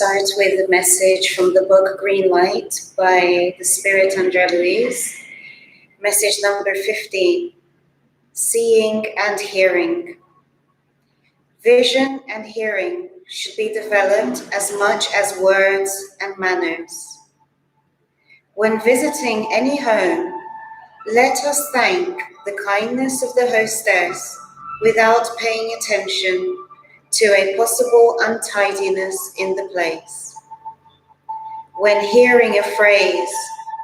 start with a message from the book Green Light by the Spirit Andre Luis. Message number 15, Seeing and Hearing. Vision and hearing should be developed as much as words and manners. When visiting any home, let us thank the kindness of the hostess without paying attention to a possible untidiness in the place. When hearing a phrase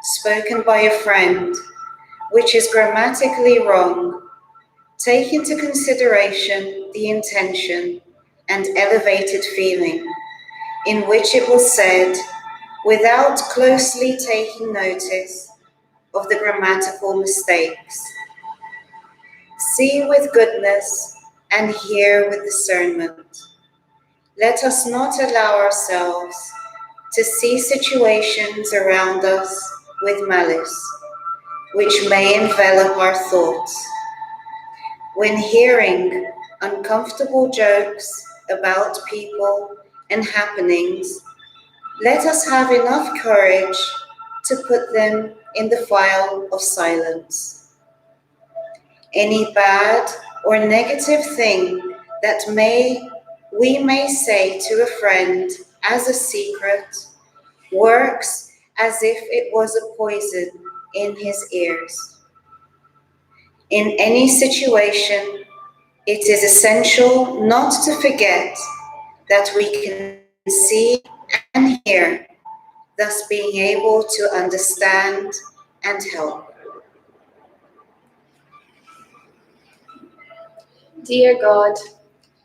spoken by a friend which is grammatically wrong, take into consideration the intention and elevated feeling in which it was said without closely taking notice of the grammatical mistakes. See with goodness and hear with discernment. Let us not allow ourselves to see situations around us with malice, which may envelop our thoughts. When hearing uncomfortable jokes about people and happenings, let us have enough courage to put them in the file of silence. Any bad or negative thing that we may say to a friend as a secret works as if it was a poison in his ears. In any situation, it is essential not to forget that we can see and hear, thus being able to understand and help. Dear God,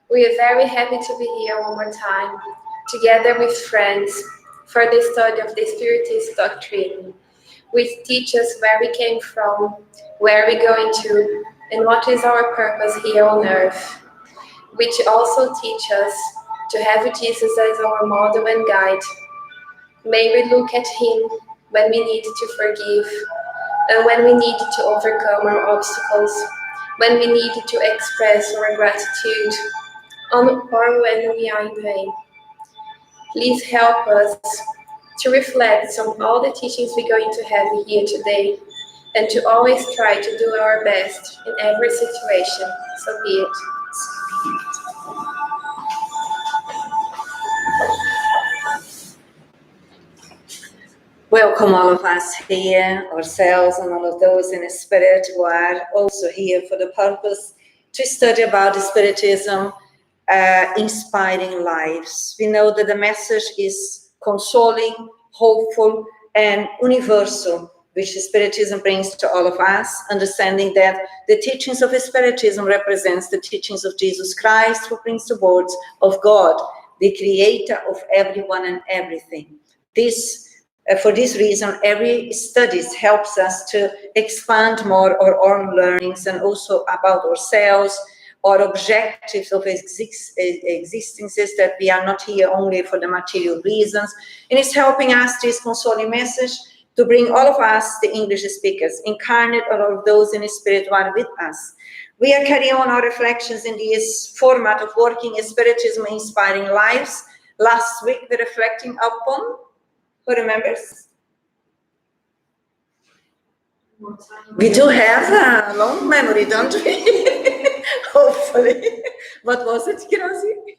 we are very happy to be here one more time, together with friends, for the study of the Spiritist doctrine, which teaches where we came from, where we're going to, and what is our purpose here on earth, which also teach us to have Jesus as our model and guide. May we look at him when we need to forgive, and when we need to overcome our obstacles, when we need to express our gratitude, or when we are in pain. Please help us to reflect on all the teachings we're going to have here today, and to always try to do our best in every situation. So be it. Welcome all of us here, ourselves and all of those in the spirit who are also here for the purpose to study about the Spiritism, inspiring lives. We know that the message is consoling, hopeful, and universal, which the Spiritism brings to all of us, understanding that the teachings of the Spiritism represents the teachings of Jesus Christ, who brings the words of God, the creator of everyone and everything. For this reason, every studies helps us to expand more our own learnings and also about ourselves, our objectives of existences, that we are not here only for the material reasons. And it's helping us, this consoling message, to bring all of us, the English speakers, incarnate, all of those in the spirit who are with us. We are carrying on our reflections in this format of working as Spiritism, inspiring lives. Last week, we're reflecting upon, who remembers? We do have a long memory, don't we? Hopefully. What was it, Kirosi?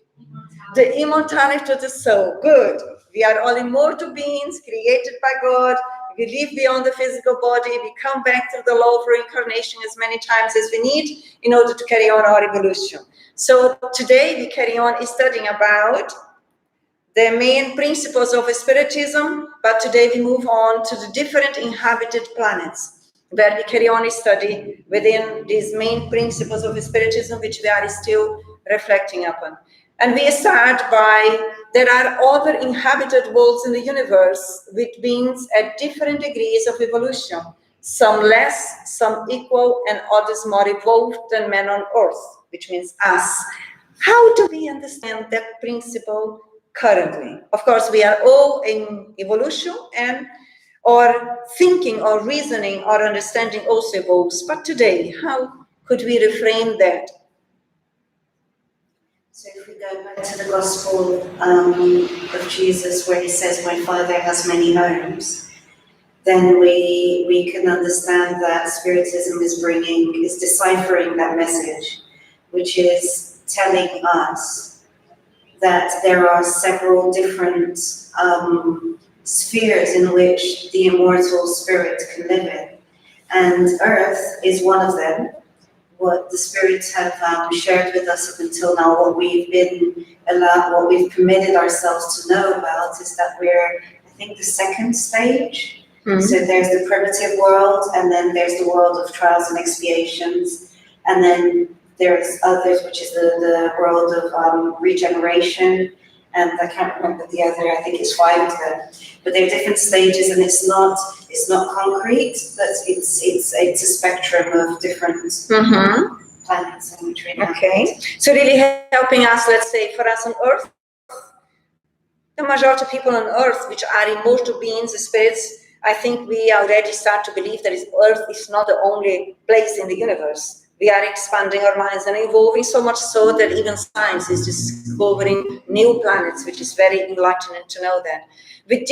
The immortality of the soul. Good. We are all immortal beings created by God. We live beyond the physical body. We come back to the law of reincarnation as many times as we need in order to carry on our evolution. So today we carry on studying about the main principles of Spiritism, but today we move on to the different inhabited planets, where we carry on a study within these main principles of Spiritism, which we are still reflecting upon. And we start by, there are other inhabited worlds in the universe with beings at different degrees of evolution, some less, some equal, and others more evolved than men on earth, which means us. How do we understand that principle currently? Of course, we are all in evolution, and our thinking, our reasoning, our understanding also evolves. But today, how could we reframe that? So if we go back to the Gospel of Jesus, where he says, "My Father has many homes," then we can understand that Spiritism is deciphering that message, which is telling us that there are several different spheres in which the immortal spirit can live in. And Earth is one of them. What the spirits have shared with us up until now, what we've permitted ourselves to know about, is that we're, I think, the second stage. Mm-hmm. So there's the primitive world, and then there's the world of trials and expiations, and then there's others, which is the world of regeneration, and I can't remember the other. I think it's 5 of them. But they're different stages, and it's not concrete, but it's a spectrum of different planets in which we inhabit. Okay, so really helping us, let's say, for us on Earth, the majority of people on Earth, which are immortal beings, spirits, I think we already start to believe that Earth is not the only place in the universe. We are expanding our minds and evolving so much so that even science is discovering new planets, which is very enlightening to know that. With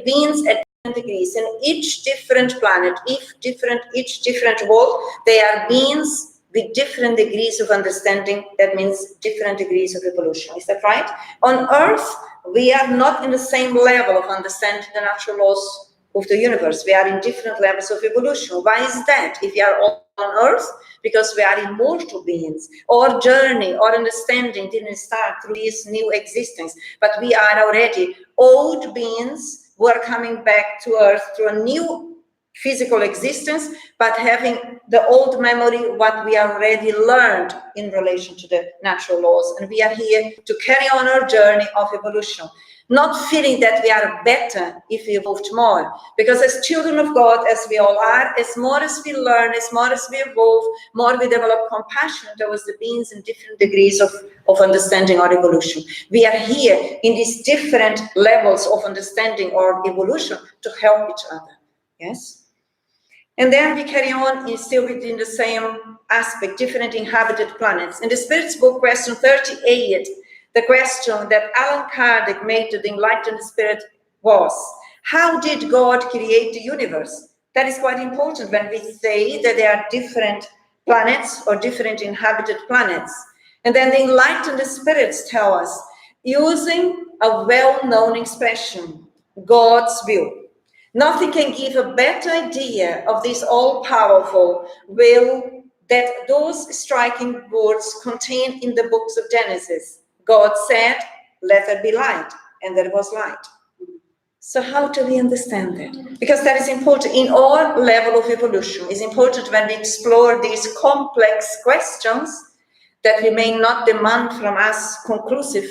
beings at different degrees, and each different planet, each different world, they are beings with different degrees of understanding. That means different degrees of evolution. Is that right? On Earth, we are not in the same level of understanding the natural laws of the universe. We are in different levels of evolution. Why is that? If we are all on Earth, because we are immortal beings. Our journey, our understanding didn't start through this new existence, but we are already old beings who are coming back to Earth through a new physical existence, but having the old memory, what we already learned in relation to the natural laws. And we are here to carry on our journey of evolution. Not feeling that we are better if we evolved more, because as children of God, as we all are, as more as we learn, as more as we evolve, more we develop compassion towards the beings in different degrees of understanding our evolution. We are here in these different levels of understanding our evolution to help each other. Yes? And then we carry on still within the same aspect, different inhabited planets. In the Spirit's book, question 38, the question that Allan Kardec made to the Enlightened Spirit was, how did God create the universe? That is quite important when we say that there are different planets or different inhabited planets. And then the Enlightened Spirits tell us, using a well-known expression, God's will. Nothing can give a better idea of this all-powerful will that those striking words contained in the books of Genesis. God said, let there be light, and there was light. So how do we understand that? Because that is important in our level of evolution. It's important when we explore these complex questions that we may not demand from us conclusive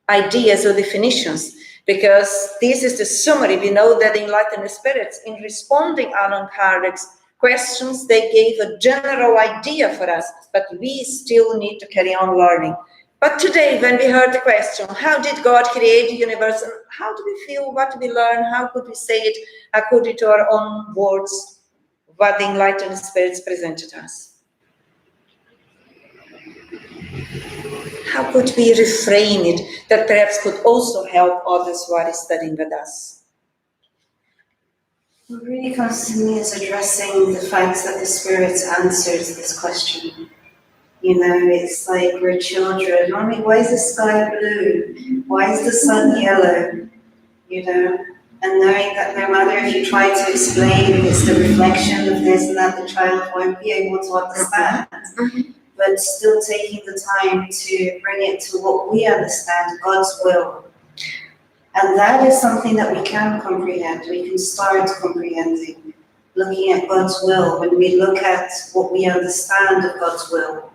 ideas or definitions, because this is the summary. We know that the Enlightened Spirits, in responding Allan Kardec's questions, they gave a general idea for us, but we still need to carry on learning. But today, when we heard the question, how did God create the universe, and how do we feel, what do we learn, how could we say it according to our own words, what the Enlightened Spirits presented us? How could we reframe it that perhaps could also help others who are studying with us? What really comes to me is addressing the fact that the Spirit answers this question. You know, it's like we're children. Mommy, why is the sky blue? Why is the sun yellow? You know, and knowing that no matter if you try to explain, it's the reflection of this and that, the child won't be able to understand. But still taking the time to bring it to what we understand, God's will. And that is something that we can comprehend. We can start comprehending, looking at God's will. When we look at what we understand of God's will,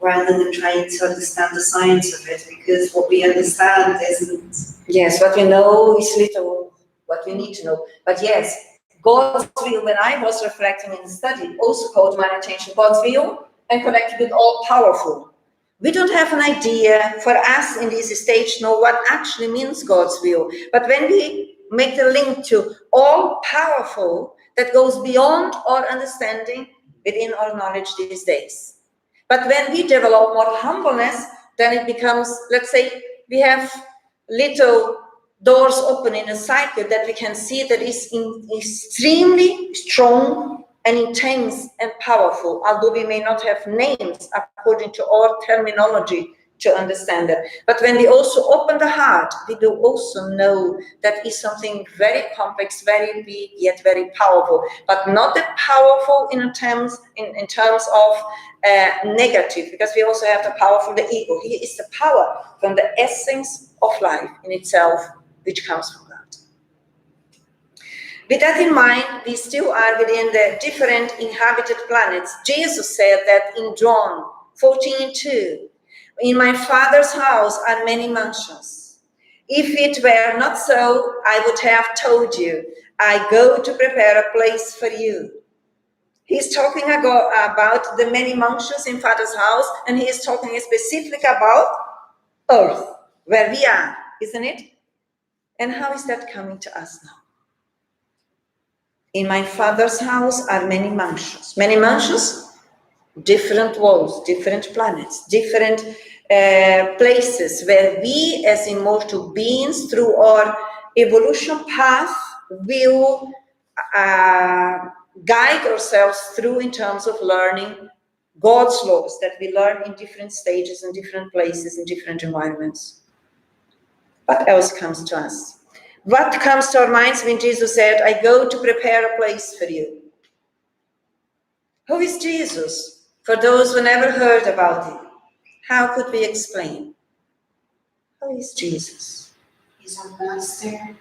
rather than trying to understand the science of it, because what we understand isn't... Yes, what we know is little, what we need to know. But yes, God's will, when I was reflecting in the study, also called my attention, God's will and connected with all-powerful. We don't have an idea for us in this stage know what actually means God's will. But when we make the link to all-powerful, that goes beyond our understanding within our knowledge these days. But when we develop more humbleness, then it becomes, let's say, we have little doors open in a cycle that we can see that is extremely strong and intense and powerful, although we may not have names according to our terminology to understand that. But when we also open the heart, we do also know that is something very complex, very big, yet very powerful, but not that powerful in terms of negative, because we also have the power from the ego. Here is the power from the essence of life in itself, which comes from God. With that in mind, we still are within the different inhabited planets. Jesus said that in John 14:2, in my Father's house are many mansions. If it were not so, I would have told you, I go to prepare a place for you. He's talking about the many mansions in Father's house, and he is talking specifically about earth, where we are, isn't it? And how is that coming to us now? In my Father's house are many mansions. Many mansions, different worlds, different planets, different places where we as immortal beings through our evolution path will guide ourselves through in terms of learning God's laws that we learn in different stages, in different places, in different environments. What else comes to us? What comes to our minds when Jesus said, I go to prepare a place for you? Who is Jesus? For those who never heard about him, how could we explain? Who is Jesus? He's our master.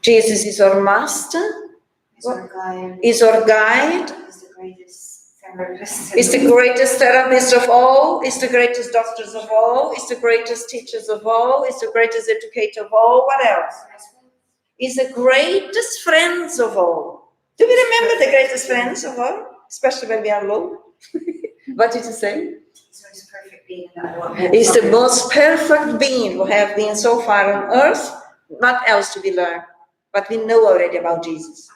Jesus is our master. He's our guide. Is our guide. He's the greatest therapist. Is the greatest therapist of all. Is the greatest doctors of all. Is the greatest teachers of all. Is the greatest educator of all. What else? Is the greatest friends of all. Do we remember the greatest friends of all? Especially when we are low. What did you say? So he's perfect being in that world. He's the most perfect being who have been so far on earth. Not else to be learned. But we know already about Jesus.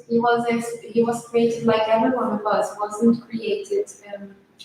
He was created like every one of us. Wasn't created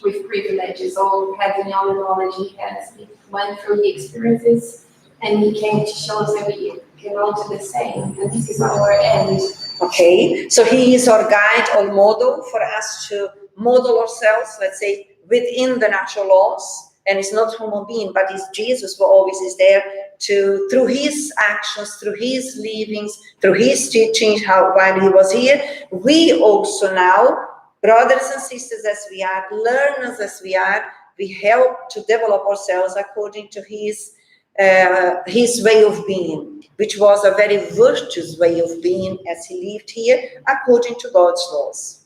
with privileges or having all the knowledge he has. He went through the experiences and he came to show us that we can all do the same. And this is our end. Okay, so he is our guide or model for us to model ourselves, let's say, within the natural laws. And it's not human being, but it's Jesus who always is there to, through his actions, through his livings, through his teachings, while he was here, we also now, brothers and sisters as we are, learners as we are, we help to develop ourselves according to his way of being, which was a very virtuous way of being as he lived here, according to God's laws.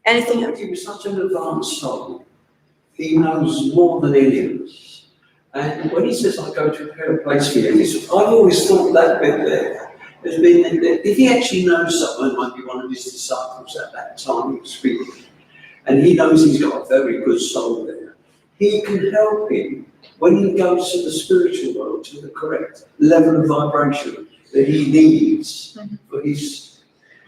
Anything else? He was such an advanced soul. He knows more than any of us. And when he says, I go to prepare a place for you, I've always thought that bit there has been that if he actually knows someone, might be one of his disciples at that time he was speaking, and he knows he's got a very good soul there, he can help him when he goes to the spiritual world to the correct level of vibration that he needs for his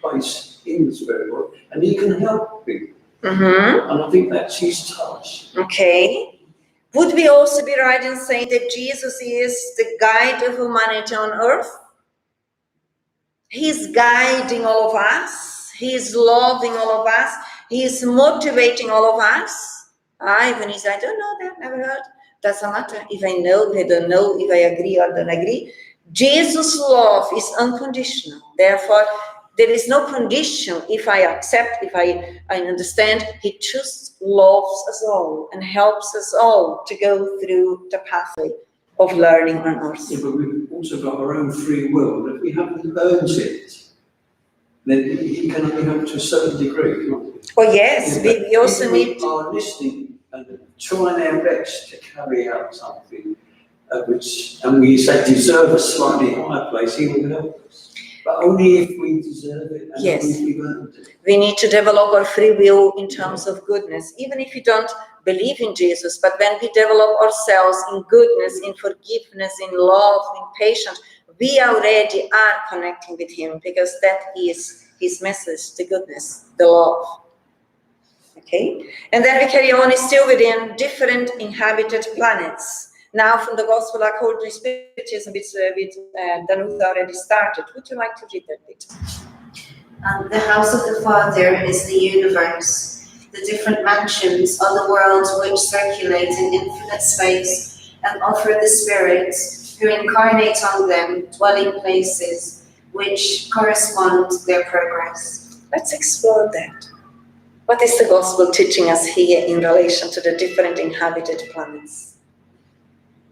place in the spirit world, and he can help him. Mm-hmm. And I think that's his task. Okay. Would we also be right in saying that Jesus is the guide of humanity on earth? He's guiding all of us. He's loving all of us. He's motivating all of us. Even if I don't know that, never heard. Doesn't matter if I know, if I don't know, if I agree or don't agree. Jesus' love is unconditional. Therefore, there is no condition if I accept, if I understand. He just loves us all and helps us all to go through the pathway of learning on earth. Yeah, but we've also got our own free will. If we haven't earned it, then he can only help to a certain degree. Oh yes, we also need... We are listening and trying our best to carry out something and we say deserve a slightly higher place, he will help us. But only if we deserve it and yes. only if we've earned it. We need to develop our free will in terms of goodness, even if you don't believe in Jesus. But when we develop ourselves in goodness, in forgiveness, in love, in patience, we already are connecting with him, because that is his message, the goodness, the love. Okay, and then we carry on still within different inhabited planets. Now from the Gospel according to Spiritism, which Danuta already started. Would you like to read that bit? The house of the Father is the universe, the different mansions are the worlds which circulate in infinite space and offer the spirits who incarnate on them dwelling places which correspond to their progress. Let's explore that. What is the Gospel teaching us here in relation to the different inhabited planets?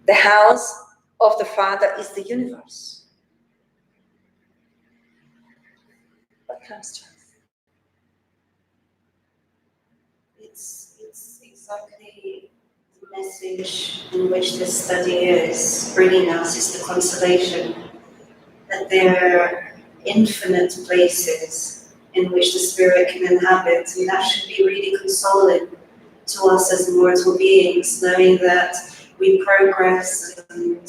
The house of the Father is the universe. What comes to us? It's exactly the message in which this study is bringing us, is the consolation that there are infinite places in which the Spirit can inhabit, and that should be really consoling to us as mortal beings, knowing that we progress and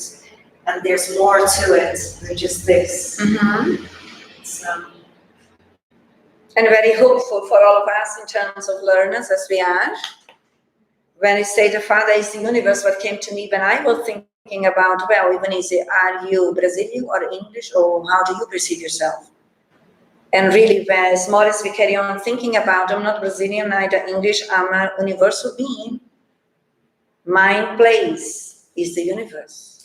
there's more to it than just this. Mm-hmm. So, And very hopeful for all of us in terms of learners as we are. When I say the Father is the universe, what came to me when I was thinking about, well, even is it, are you Brazilian or English, or how do you perceive yourself? And really, as more as we carry on thinking about, I'm not Brazilian, neither English, I'm a universal being. My place is the universe.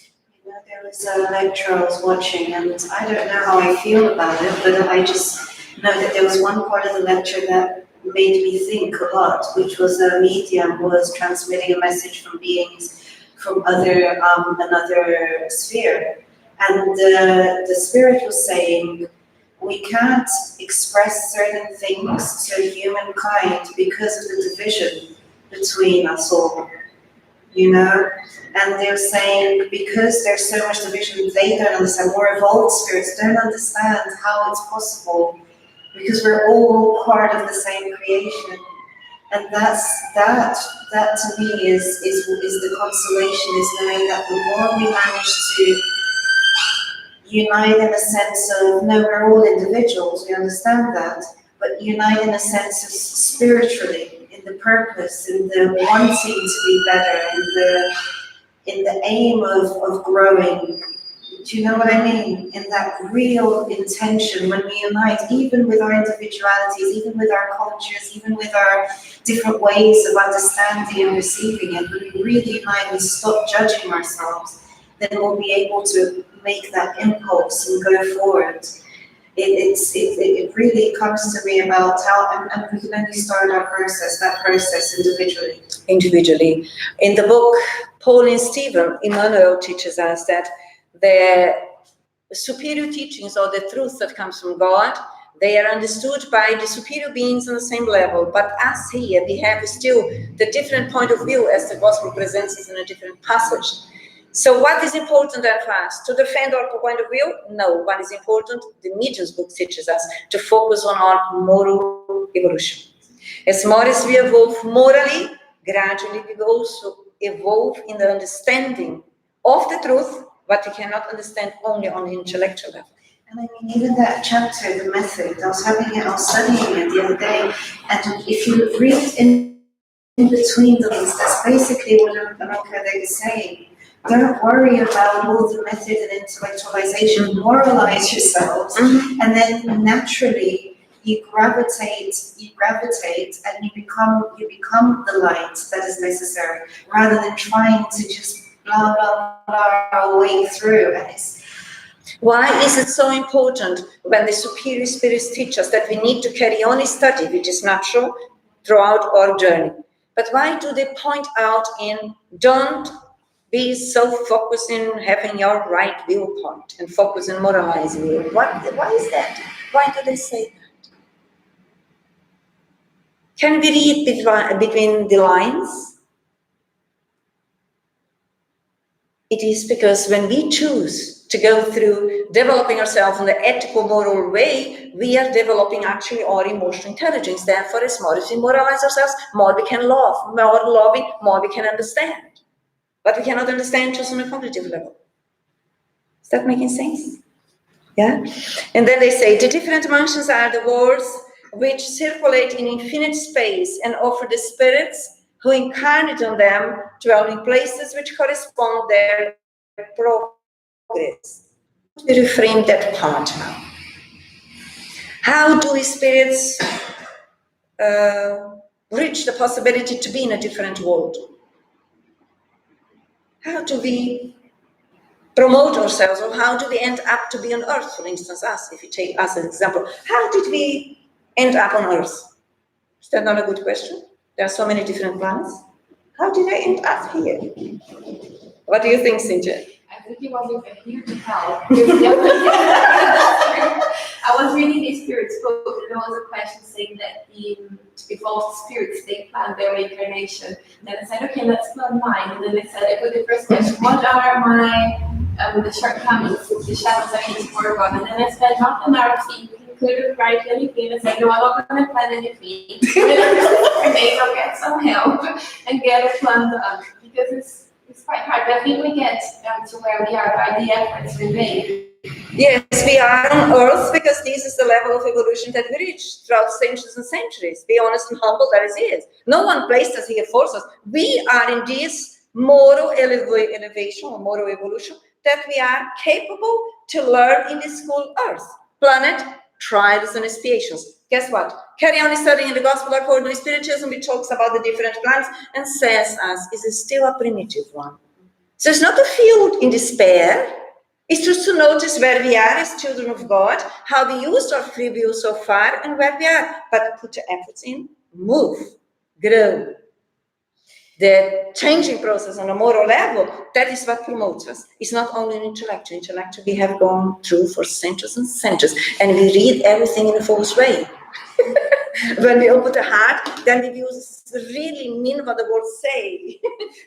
you know, there was a lecture I was watching, and I don't know how I feel about it, but I just know that there was one part of the lecture that made me think a lot, which was a medium who was transmitting a message from beings from another sphere. And the spirit was saying, we can't express certain things to humankind because of the division between us all, you know? And they're saying, because there's so much division, they don't understand, more evolved spirits don't understand how it's possible, because we're all part of the same creation. And that to me is the consolation, is knowing that the more we manage to unite in a sense of, no, we're all individuals, we understand that, but unite in a sense of spiritually, in the purpose, in the wanting to be better, in the aim of growing. Do you know what I mean? In that real intention, when we unite, even with our individualities, even with our cultures, even with our different ways of understanding and receiving it, when we really unite and stop judging ourselves, then we'll be able to make that impulse and go forward. It really comes to me about how, and we can only start that process individually. Individually. In the book, Paul and Stephen, Emmanuel teaches us that the superior teachings, or the truth that comes from God, they are understood by the superior beings on the same level. But us here, we have still the different point of view as the Gospel presents us in a different passage. So what is important then for us? To defend our point of view? No. What is important? The Medium's book teaches us to focus on our moral evolution. As more as we evolve morally, gradually we will also evolve in the understanding of the truth, but we cannot understand only on the intellectual level. And I mean, even that chapter, the method, I was studying it the other day, and if you read in between the lines, that's basically what Allan Kardec is saying. Don't worry about all the method and intellectualization, moralize yourselves, and then naturally you gravitate, and you become the light that is necessary, rather than trying to just blah, blah, blah our way through. And why is it so important when the superior spirits teach us that we need to carry on a study, which is natural, throughout our journey? But why do they point out in don't be so focused in having your right viewpoint and focus on moralizing you? Why is that? Why do they say that? Can we read between the lines? It is because when we choose to go through developing ourselves in the ethical, moral way, we are developing actually our emotional intelligence. Therefore, as more as we moralize ourselves, more we can love, more loving, more we can understand. But we cannot understand just on a cognitive level. Is that making sense? Yeah? And then they say, the different dimensions are the worlds which circulate in infinite space and offer the spirits who incarnate on them dwelling places which correspond their progress. We reframe that part now. How do we spirits reach the possibility to be in a different world? How do we promote ourselves, or how do we end up to be on Earth, for instance, us, if you take us as an example? How did we end up on Earth? Is that not a good question? There are so many different planets. How did I end up here? What do you think, Cynthia? I think it was here to help. I was reading the Spirit's book, and there was a question saying that the evolved spirits, they plan their reincarnation. And then I said, okay, let's plan mine. And then I said, I put the first question, what are my the shortcomings, the shadows I need to work on? And then I said, not an RFC, you couldn't write anything. I said, no, I'm not going to plan anything. I'll get some help and get a plan done, because it's quite hard. But I think we get to where we are by the efforts we make. Yes, we are on Earth because this is the level of evolution that we reach throughout centuries and centuries. Be honest and humble, that is it. No one placed us here for us. We are in this moral elevation or moral evolution that we are capable to learn in this school Earth. Planet, trials and expiations. Guess what? Carry on studying the Gospel according to Spiritism, which talks about the different planets and says us, is it still a primitive one? So it's not to feel in despair. It's just to notice where we are as children of God, how we used our free will so far, and where we are. But put the efforts in, move, grow. The changing process on a moral level, that is what promotes us. It's not only an intellectual. Intellectual we have gone through for centuries and centuries, and we read everything in a false way. When we open the heart, then we really mean what the words say.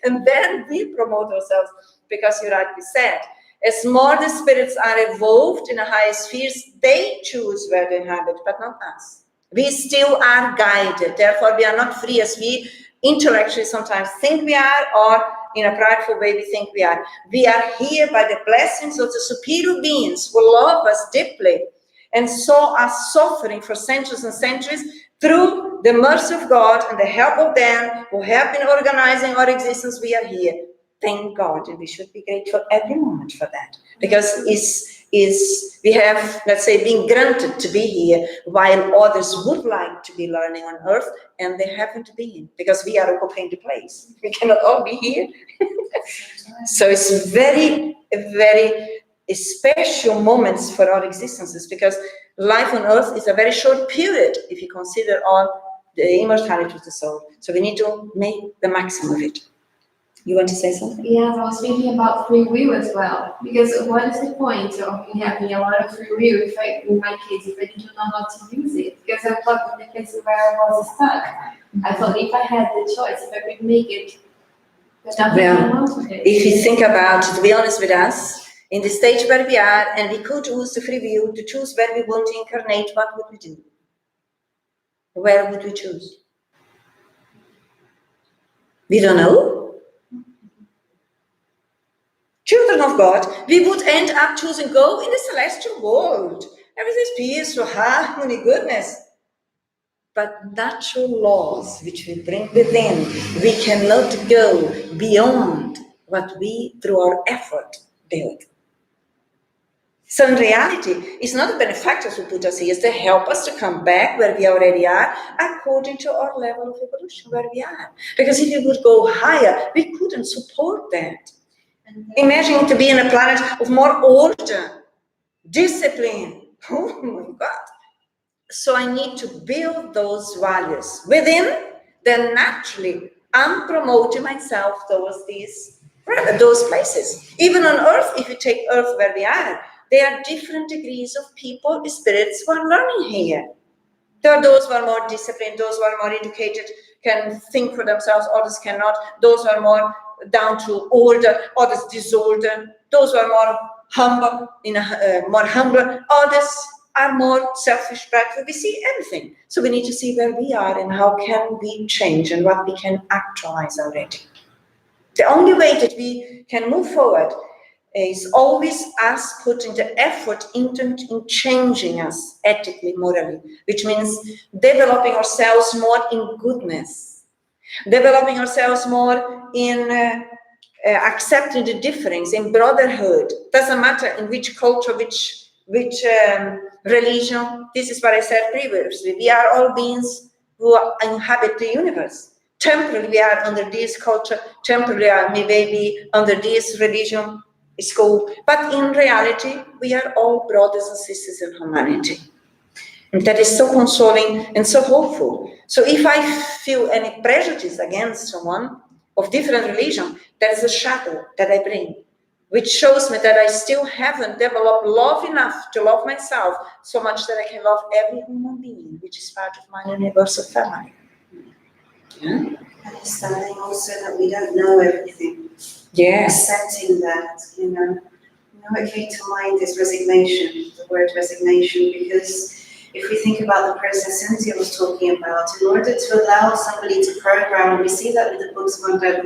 And then we promote ourselves, because you rightly said, as more the spirits are evolved in the higher spheres, they choose where they inhabit, but not us. We still are guided. Therefore, we are not free as we intellectually sometimes think we are, or in a prideful way we think we are. We are here by the blessings of the superior beings who love us deeply and saw us suffering for centuries and centuries. Through the mercy of God and the help of them who have been organizing our existence, we are here. Thank God, and we should be grateful every moment for that, because we have, let's say, been granted to be here while others would like to be learning on Earth and they haven't been, because we are occupying the place. We cannot all be here. So it's very special moments for our existences, because life on Earth is a very short period if you consider all the immortality of the soul. So we need to make the maximum of it. You want to say something? Yes, I was thinking about free will as well. Because what is the point of having a lot of free will if in my case, if I didn't know how to use it? Because I thought in the case where I was stuck, I thought if I had the choice, if I could make it, if you think about, to be honest with us, in the stage where we are, and we could use the free will to choose where we want to incarnate, what would we do? Where would we choose? We don't know. Children of God, we would end up choosing go in the celestial world. Everything's peaceful, harmony, goodness. But natural laws which we bring within, we cannot go beyond what we, through our effort, build. So in reality, it's not the benefactors who put us here, it's to help us to come back where we already are, according to our level of evolution, where we are. Because if we would go higher, we couldn't support that. Imagine to be in a planet of more order, discipline. Oh my God. So I need to build those values within, then naturally I'm promoting myself towards those places. Even on Earth, if you take Earth where we are, there are different degrees of people, spirits who are learning here. There are those who are more disciplined, those who are more educated, can think for themselves, others cannot. Those who are more down to order, others disorder. Those who are more humble, others are more selfish, practical. We see everything. So we need to see where we are and how can we change and what we can actualize already. The only way that we can move forward is always us putting the effort into in changing us ethically, morally, which means developing ourselves more in goodness, developing ourselves more in accepting the difference, in brotherhood. Doesn't matter in which culture, which religion. This is what I said previously. We are all beings who inhabit the universe. Temporarily we are under this culture, temporarily we may be under this religion, school, but in reality we are all brothers and sisters in humanity. And that is so consoling and so hopeful. So if I feel any prejudice against someone of different religion, that is a shadow that I bring, which shows me that I still haven't developed love enough to love myself so much that I can love every human being, which is part of my universal family. Yeah? Understanding also that we don't know everything. Yes. Accepting that, what came to mind is resignation, the word resignation, because if we think about the process Cynthia was talking about, in order to allow somebody to program, and we see that with the books of Undead,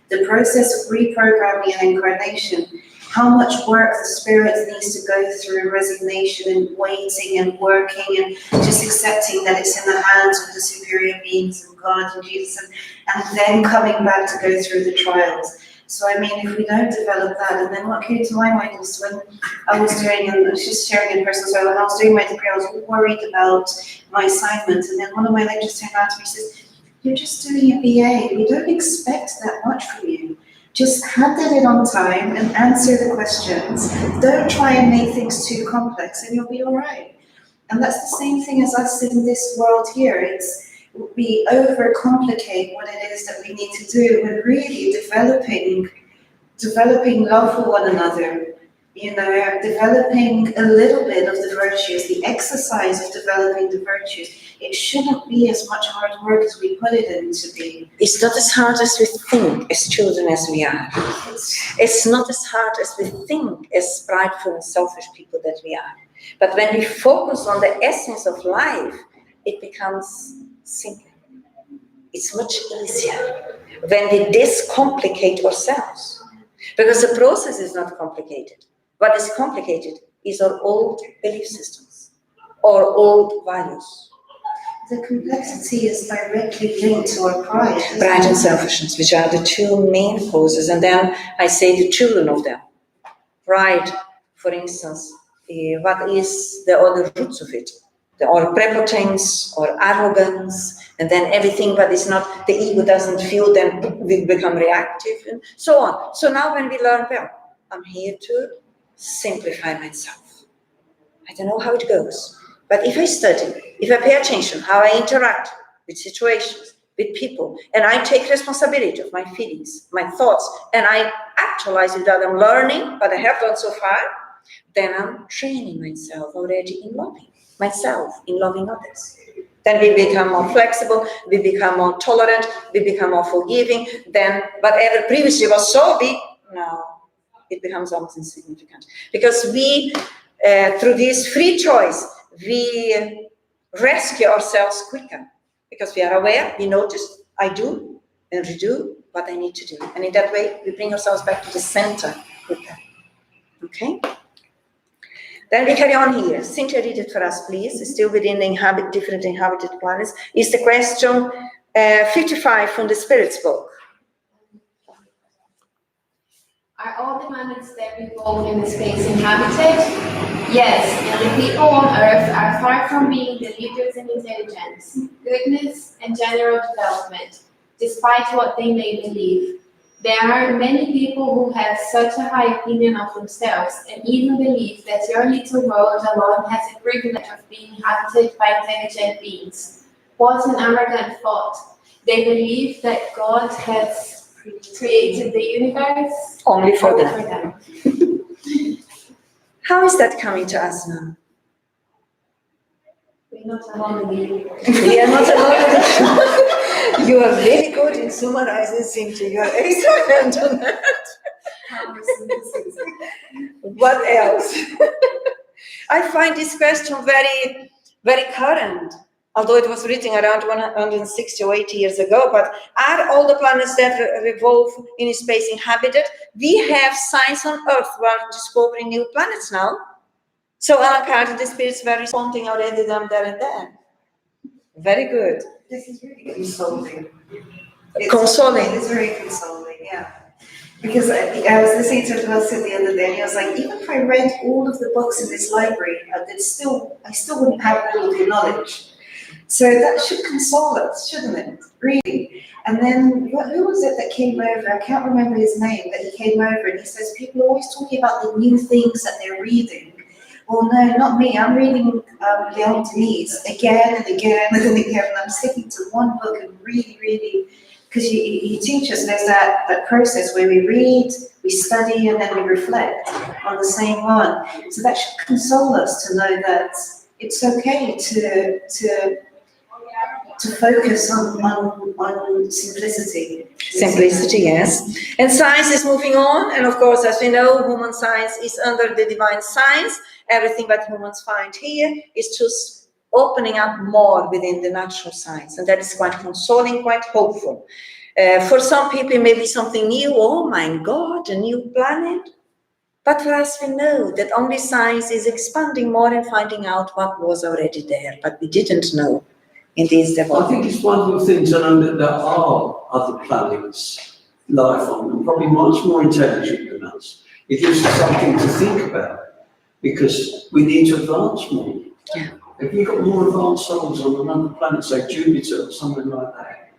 the process of reprogramming an incarnation, how much work the spirit needs to go through, resignation and waiting and working and just accepting that it's in the hands of the superior beings of God and Jesus, and then coming back to go through the trials. So I mean, if we don't develop that, and then what came to my mind was when I was doing, and I was just sharing in person, so when I was doing my degree, I was worried about my assignment, and then one of my lecturers turned around to me and says, "You're just doing a BA, we don't expect that much from you. Just hand it on time and answer the questions. Don't try and make things too complex and you'll be all right." And that's the same thing as us in this world here. We overcomplicate what it is that we need to do when really developing love for one another, developing a little bit of the virtues, the exercise of developing the virtues. It shouldn't be as much hard work as we put it in to be. It's not as hard as we think as children as we are. It's not as hard as we think as prideful and selfish people that we are. But when we focus on the essence of life, it becomes simpler. It's much easier when we discomplicate ourselves. Because the process is not complicated. What is complicated is our old belief systems, our old values. The complexity is directly linked to our pride. Pride and selfishness, which are the two main causes, and then I say the children of them. Pride, for instance, what is the other roots of it? Or prepotence, or arrogance, and then everything that is not, the ego doesn't feel, then we become reactive, and so on. So now when we learn, well, I'm here to simplify myself. I don't know how it goes, but if I study, if I pay attention how I interact with situations, with people, and I take responsibility of my feelings, my thoughts, and I actualize it that I'm learning, but I have done so far, then I'm training myself already in loving myself, in loving others. Then we become more flexible, we become more tolerant, we become more forgiving, then whatever previously was so big, now it becomes almost insignificant. Because we, through this free choice, we rescue ourselves quicker. Because we are aware, we notice, I do and redo what I need to do. And in that way, we bring ourselves back to the center quicker. Okay? Then we carry on here. Cynthia, read it for us, please. It's still within the different inhabited planets. Is the question 55 from the Spirits book. Are all the planets that revolve in the space inhabited? Yes, and the people on Earth are far from being the leaders in intelligence, goodness, and general development, despite what they may believe. There are many people who have such a high opinion of themselves and even believe that your little world alone has the privilege of being inhabited by intelligent beings. What an arrogant thought. They believe that God has created the universe only for them. How is that coming to us now? We're not alone. We are not alone. You are very good in summarizing, Cynthia. You are excellent on that. What else? I find this question very, very current although it was written around 160 or 80 years ago, but are all the planets that revolve in space inhabited? We have science on Earth. We are discovering new planets now. So Allan Kardec, the spirits were responding already them there and then. Very good. This is really consoling. Consoling. It is very consoling, yeah. Because I was listening to Philosophy the other day, and he was like, even if I read all of the books in this library, I still wouldn't have all of the knowledge. So that should console us, shouldn't it? Really. And then, who was it that came over? I can't remember his name, but he came over and he says, people are always talking about the new things that they're reading. Well, no, not me. I'm reading Leon Denis again and again and again, and I'm sticking to one book and really, because he teaches there's that process where we read, we study, and then we reflect on the same one. So that should console us to know that it's okay to focus on simplicity. Simplicity, yes. And science is moving on, and of course, as we know, human science is under the divine science. Everything that humans find here is just opening up more within the natural science, and that is quite consoling, quite hopeful. For some people, it may be something new. Oh my God, a new planet. But for us, we know that only science is expanding more and finding out what was already there, but we didn't know in these I developments. think it's one of the things that there are other planets, life on them, probably much more intelligent than us. It gives us something to think about, because we need to advance more. Yeah. If we've got more advanced souls on another planet, say Jupiter or something like that,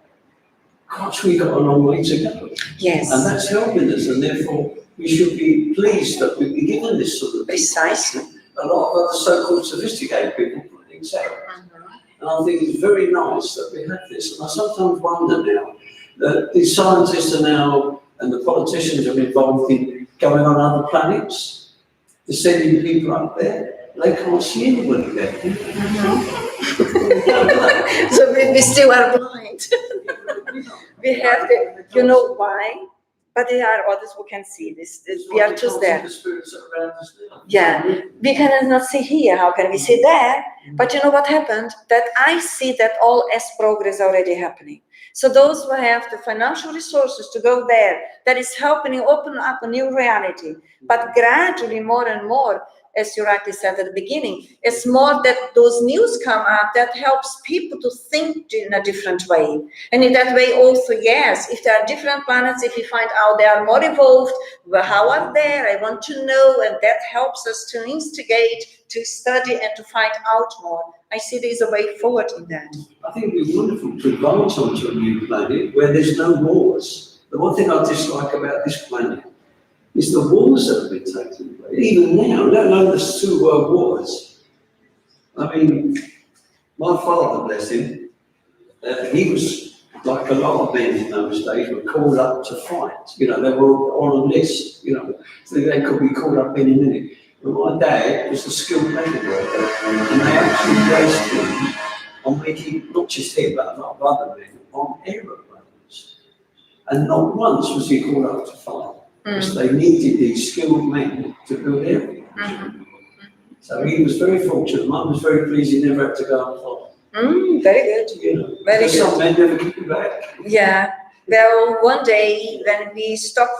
gosh, we've got a long way to go. Yes. And that's helping us, and therefore we should be pleased that we've been given this sort of Precisely. A lot of other so-called sophisticated people put things out. And I think it's very nice that we have this. And I sometimes wonder now that the scientists are now, and the politicians are involved in going on other planets, they're sending people up there. They can't see anybody there. So we still are blind. We have the, you know why? But there are others who can see this. We are just there. The spirits are around us now. Yeah, we cannot see here. How can we see there? But you know what happened? That I see that all as progress already happening. So those who have the financial resources to go there, that is helping open up a new reality. But gradually, more and more, as you rightly said at the beginning, it's more that those news come up that helps people to think in a different way. And in that way also, yes, if there are different planets, if we find out they are more evolved, well, how are they? I want to know, and that helps us to instigate, to study, and to find out more. I see there's a way forward in that. I think it'd be wonderful to advance onto a new planet where there's no wars. The one thing I dislike about this planet is the wars that have been taking place. Even now, let alone the 2 world wars. I mean, my father, bless him, he was like a lot of men in those days were called up to fight. You know, they were on a list, you know, so they could be called up any minute. But my dad was a skilled metal worker, and they actually placed him on making, not just him, but a lot of other men, on aeroplanes. And not once was he called up to fight. Because they needed these skilled men to build airplanes. So he was very fortunate. Mum was very pleased he never had to go and fight. Very good. You know, very good. Some men never came back. Yeah. Well, one day when we stop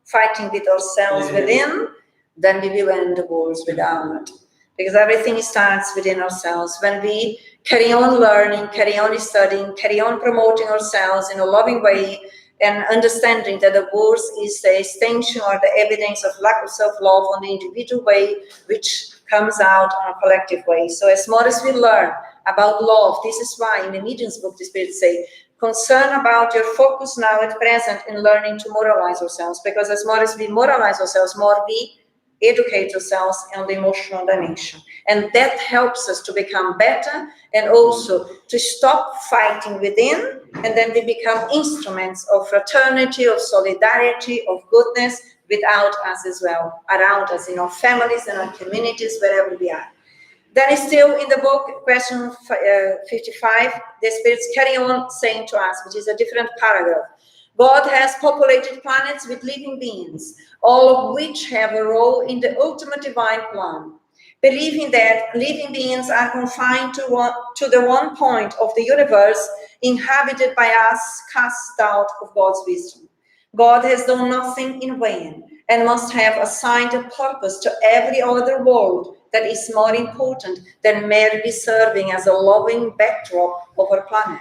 fighting with ourselves within, then we will end the wars without. Because everything starts within ourselves. When we carry on learning, carry on studying, carry on promoting ourselves in a loving way, and understanding that the wars is the extension or the evidence of lack of self-love on the individual way, which comes out on a collective way. So as more as we learn about love, this is why in the Medium's book, the Spirits say, concern about your focus now at present in learning to moralize ourselves, because as more as we moralize ourselves, more we educate ourselves on the emotional dimension. And that helps us to become better and also to stop fighting within, and then we become instruments of fraternity, of solidarity, of goodness without us as well, around us, in our families and our communities, wherever we are. Then is still in the book, question 55, the spirits carry on saying to us, which is a different paragraph. God has populated planets with living beings, all of which have a role in the ultimate divine plan. believing that living beings are confined to the one point of the universe inhabited by us, cast out of God's wisdom. God has done nothing in vain and must have assigned a purpose to every other world that is more important than merely serving as a loving backdrop of our planet.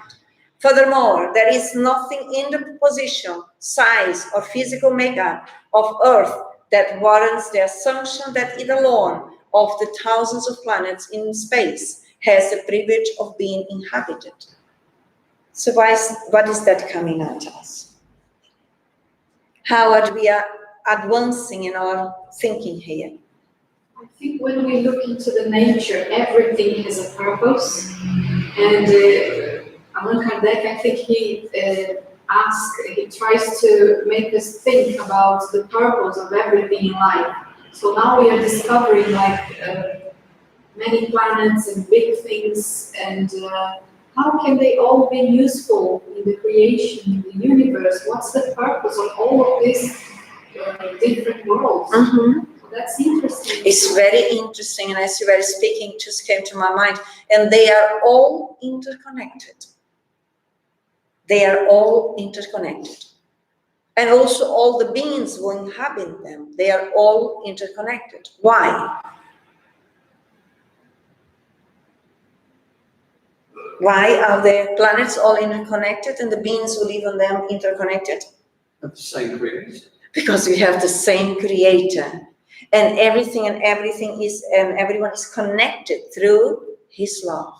Furthermore, there is nothing in the position, size, or physical makeup of Earth that warrants the assumption that it alone, of the thousands of planets in space, has the privilege of being inhabited. So what is that coming at us? How are we advancing in our thinking here? I think when we look into the nature, everything has a purpose. And Allan Kardec, I think he tries to make us think about the purpose of everything in life. So now we are discovering many planets and big things, and how can they all be useful in the creation, in the universe? What's the purpose of all of these different worlds? Mm-hmm. That's interesting. It's very interesting, and as you were speaking, it just came to my mind, and they are all interconnected. They are all interconnected. And also all the beings who inhabit them, they are all interconnected. Why? Why are the planets all interconnected and the beings who live on them interconnected? Have the same creator. Because we have the same creator. And everything and everyone is connected through his love.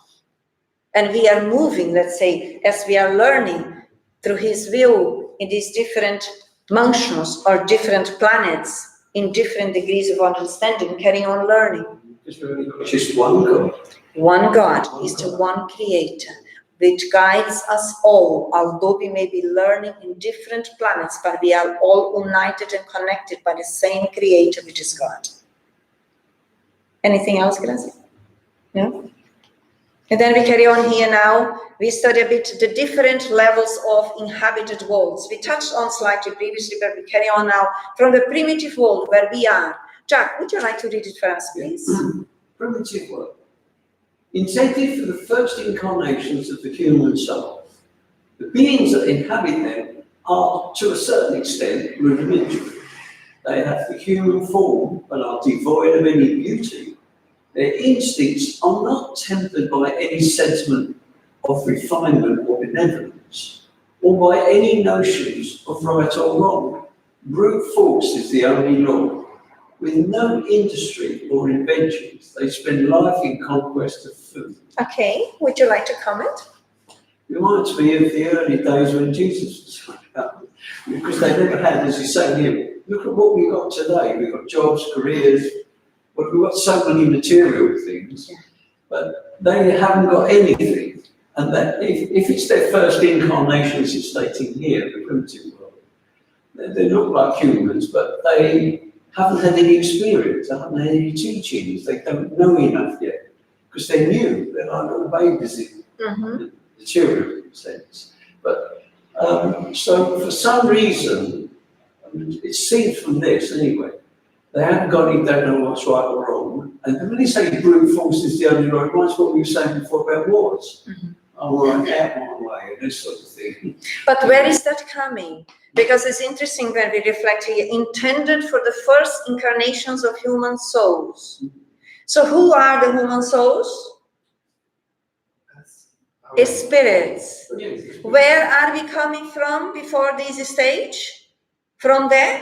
And we are moving, let's say, as we are learning through his will in these different functions or different planets in different degrees of understanding, carrying on learning. Just one God. One God is the one creator, which guides us all, although we may be learning in different planets, but we are all united and connected by the same creator, which is God. Anything else, Gracie? No? And then we carry on here now. We study a bit the different levels of inhabited worlds. We touched on slightly previously, but we carry on now from the primitive world where we are. Jack, would you like to read it for us, please? Primitive world. Intended for the first incarnations of the human soul. The beings that inhabit them are, to a certain extent, rudimentary. They have the human form, but are devoid of any beauty. Their instincts are not tempered by any sentiment of refinement or benevolence, or by any notions of right or wrong. Brute force is the only law. With no industry or inventions, they spend life in conquest of food. Okay, would you like to comment? Reminds me of the early days when Jesus was around, because they never had, as you say here, look at what we've got today. We've got jobs, careers, but we've got so many material things, but they haven't got anything. And that if it's their first incarnation, as it's stating here, the primitive world, they look like humans, but they haven't had any experience, they haven't had any teachings, they don't know enough yet, because they're new, they're like little babies in the material sense. But so for some reason, it seems from this anyway, they haven't got it, don't know what's right or wrong. And when they say brute force is the only law, it reminds what we were saying before about wars. I want to out my way, and this sort of thing. But where is that coming? Because it's interesting when we reflect here, intended for the first incarnations of human souls. So who are the human souls? Spirits. Where are we coming from before this stage? From the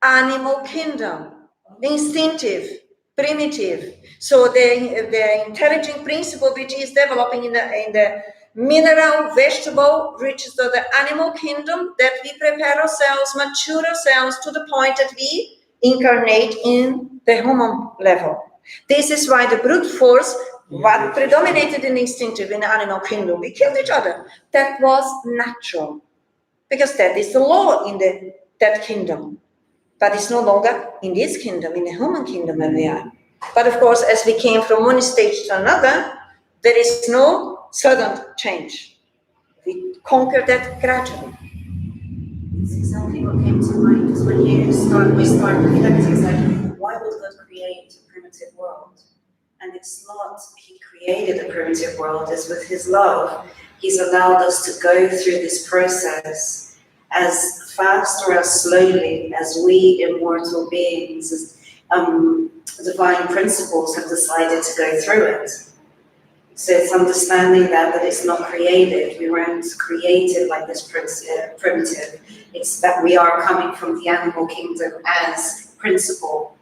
animal kingdom, the instinctive, primitive. So the intelligent principle which is developing in the mineral, vegetable, reaches to the animal kingdom, that we prepare ourselves, mature ourselves to the point that we incarnate in the human level. This is why the brute force, what predominated in instinctive in the animal kingdom, we killed each other. That was natural, because that is the law in that kingdom. But it's no longer in this kingdom, in the human kingdom where we are. But of course, as we came from one stage to another, there is no sudden change. We conquer that gradually. It's exactly what came to mind, because when we start reflecting, it's like, why would God create a primitive primitive world. And it's not he created the primitive world, it's with his love. He's allowed us to go through this process as fast or as slowly as we immortal beings, as divine principles have decided to go through it. So it's understanding that it's not created. We weren't created like this primitive. It's that we are coming from the animal kingdom as principle,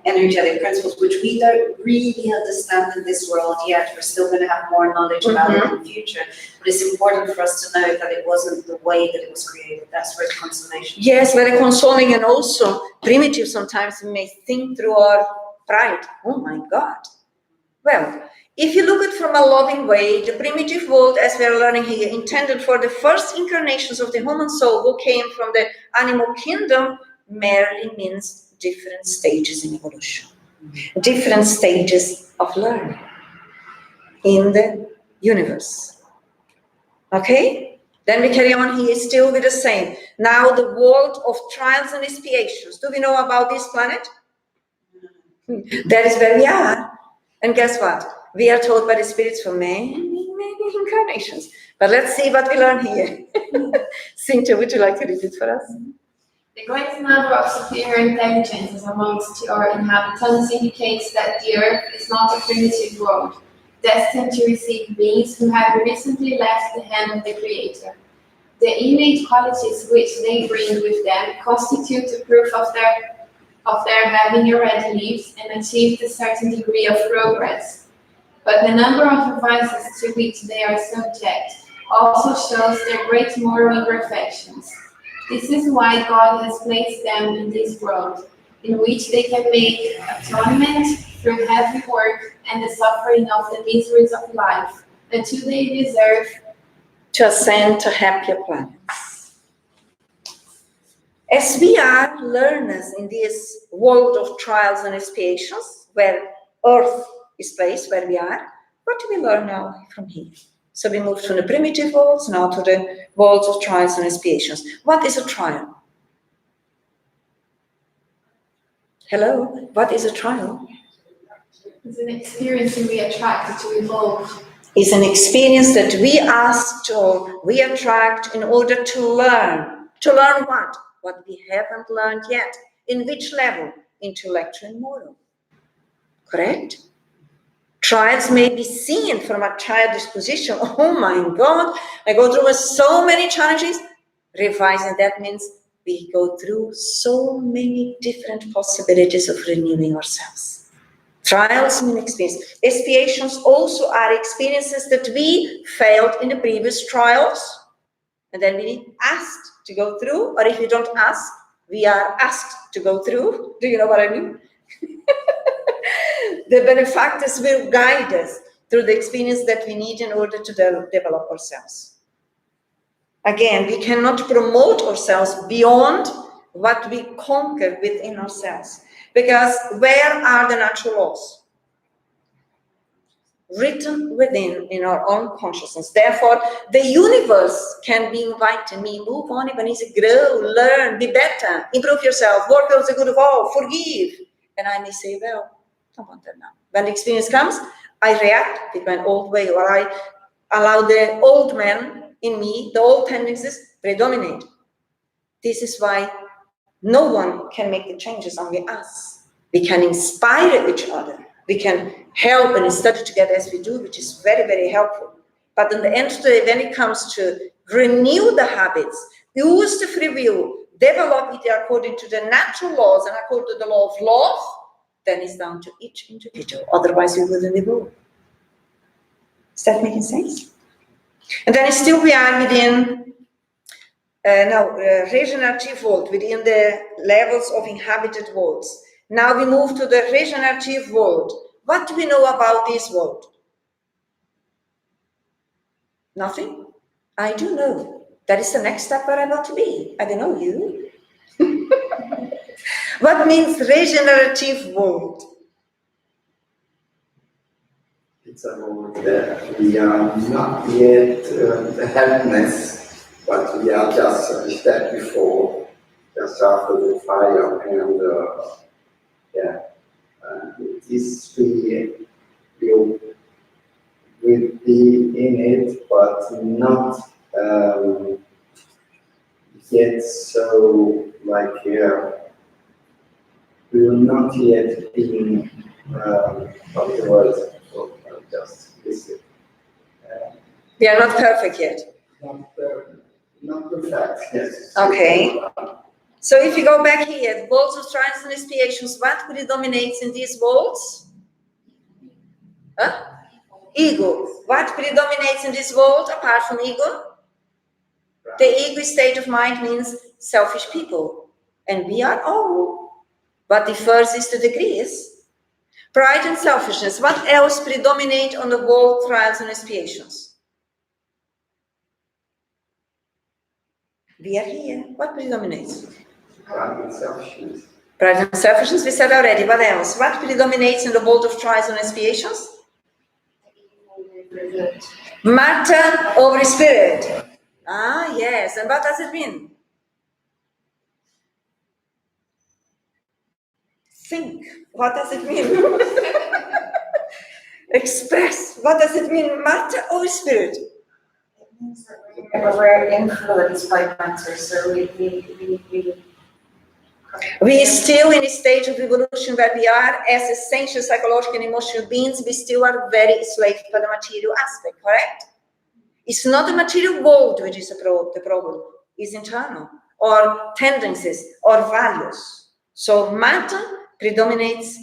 energetic principles, which we don't really understand in this world yet. We're still going to have more knowledge about it in the future. But it's important for us to know that it wasn't the way that it was created. That's where the consolation. Yes, very consoling, and also primitive. Sometimes we may think through our pride. Oh my God. Well, if you look at it from a loving way, the primitive world, as we are learning here, intended for the first incarnations of the human soul who came from the animal kingdom, merely means different stages in evolution, different stages of learning in the universe. Okay? Then we carry on here still with the same. Now the world of trials and expiations. Do we know about this planet? That is where we are. And guess what? We are taught by the spirits for many, many incarnations. But let's see what we learn here. Cynthia, would you like to read it for us? The great number of superior intelligences amongst your inhabitants indicates that the Earth is not a primitive world, destined to receive beings who have recently left the hand of the Creator. The innate qualities which they bring with them constitute a proof of their having already lived and achieved a certain degree of progress. But the number of vices to which they are subject also shows their great moral imperfections. This is why God has placed them in this world, in which they can make atonement through heavy work and the suffering of the miseries of life, until they deserve to ascend to happier planets. As we are learners in this world of trials and expiations, where Earth is placed where we are, what do we learn now from here? So we move from the primitive worlds now to the worlds of trials and expiations. What is a trial? Hello, what is a trial? It's an experience we attract to evolve. It's an experience that we ask or we attract in order to learn. To learn what? What we haven't learned yet. In which level? Intellectual and moral. Correct? Trials may be seen from a childish position. Oh my God, I go through so many challenges. Revising, that means we go through so many different possibilities of renewing ourselves. Trials mean experience. Expiations also are experiences that we failed in the previous trials. And then we asked to go through, or if you don't ask, we are asked to go through. Do you know what I mean? The benefactors will guide us through the experience that we need in order to develop ourselves. Again, we cannot promote ourselves beyond what we conquer within ourselves. Because where are the natural laws? Written within in our own consciousness. Therefore, the universe can be inviting me, move on, even easy, grow, learn, be better, improve yourself, work towards the good of all, forgive. And I may say, well, I don't want that now. When the experience comes, I react with my old way, or I allow the old man in me, the old tendencies, predominate. This is why no one can make the changes, only us. We can inspire each other. We can help and study together as we do, which is very, very helpful. But in the end of the day, when it comes to renew the habits, use the free will, develop it according to the natural laws and according to the law of love, then it's down to each individual. Otherwise, we wouldn't evolve. Is that making sense? And then still we are within regenerative world, within the levels of inhabited worlds. Now we move to the regenerative world. What do we know about this world? Nothing? I do know. That is the next step where I want to be. I don't know you. What means regenerative world? It's a world that we are not yet helpless, but we are just a step before, just after the fire, and This will be in it, but not yet so like we will not yet be of the world. So just listen. We are not perfect yet. Not perfect, yes. Okay. So if you go back here, worlds of trials and expiations, what predominates in these worlds? Huh? Ego. What predominates in this world apart from ego? The ego state of mind means selfish people. And we are all. What differs is the degrees. Pride and selfishness. What else predominate on the world trials and expiations? We are here. What predominates? Pride and selfishness. Pride and selfishness, we said already. What else? What predominates in the world of trials and expiations? Matter over spirit. Ah, yes. And what does it mean? Think. What does it mean? Express. What does it mean? Matter over spirit. It means that we're influenced by matter, so we still in a stage of evolution where we are as essential psychological and emotional beings, we still are very enslaved by the material aspect, correct? It's not the material world which is the problem, it's internal, or tendencies, or values. So matter predominates